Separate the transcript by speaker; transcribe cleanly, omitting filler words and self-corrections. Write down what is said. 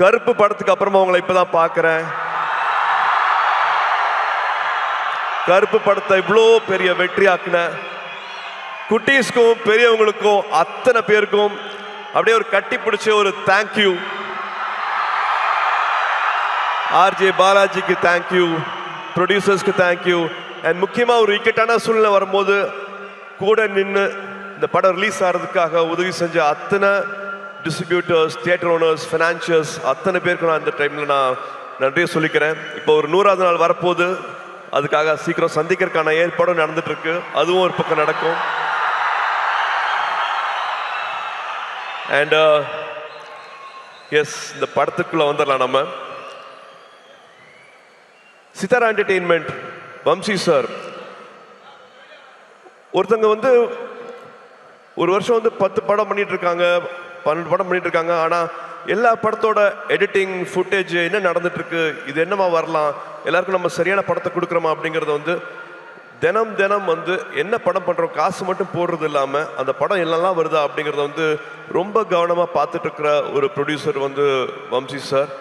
Speaker 1: கருப்பு படத்துக்கு அப்புறமா உங்களை இப்பதான் பார்க்கிறேன். கருப்பு படத்தை இவ்வளோ பெரிய வெற்றி ஆக்கின குட்டீஸ்க்கும் பெரியவங்களுக்கும் அத்தனை பேருக்கும் அப்படியே ஒரு கட்டி பிடிச்ச ஒரு தேங்க்யூ. ஆர்ஜே பாலாஜிக்கு தேங்க்யூ, ப்ரொடியூசர்ஸ்க்கு தேங்க்யூ. அண்ட் முக்கியமாக ஒரு இக்கட்டான சூழ்நிலை வரும்போது கூட நின்று இந்த படம் ரிலீஸ் ஆகிறதுக்காக உதவி செஞ்ச அத்தனை டிஸ்ட்ரிபியூட்டர்ஸ், தியேட்டர் ஓனர்ஸ், ஃபினான்ஷியர்ஸ் அத்தனை பேருக்கு நான் இந்த டைமில் நான் நன்றியை சொல்லிக்கிறேன். இப்போ ஒரு 100வது நாள் வரப்போகுது, அதுக்காக சீக்கிரம் சந்திக்கிறதுக்கான ஏற்பாடும் நடந்துட்டு இருக்கு. அதுவும் ஒரு பக்கம் நடக்கும். அண்ட் எஸ், இந்த படத்துக்குள்ள வந்துடலாம். நம்ம சித்தாரா என்டர்டெயின்மெண்ட், வம்சி சார் ஒருத்தங்க வந்து ஒரு வருஷம் வந்து 10 படம் பண்ணிட்டு இருக்காங்க, 12 படம் பண்ணிட்டு இருக்காங்க. ஆனால் எல்லா படத்தோட எடிட்டிங், ஃபுட்டேஜ் என்ன நடந்துட்டு இருக்கு, இது என்னமா வரலாம், எல்லாருக்கும் நம்ம சரியான படத்தை கொடுக்குறோமா அப்படிங்கிறத வந்து தினம் தினம் வந்து என்ன படம் பண்ணுறோம், காசு மட்டும் போடுறது இல்லாமல் அந்த படம் எல்லாம் வருதா அப்படிங்கிறத வந்து ரொம்ப கவனமாக பார்த்துட்டு இருக்கிற ஒரு ப்ரொடியூசர் வந்து வம்சி சார்.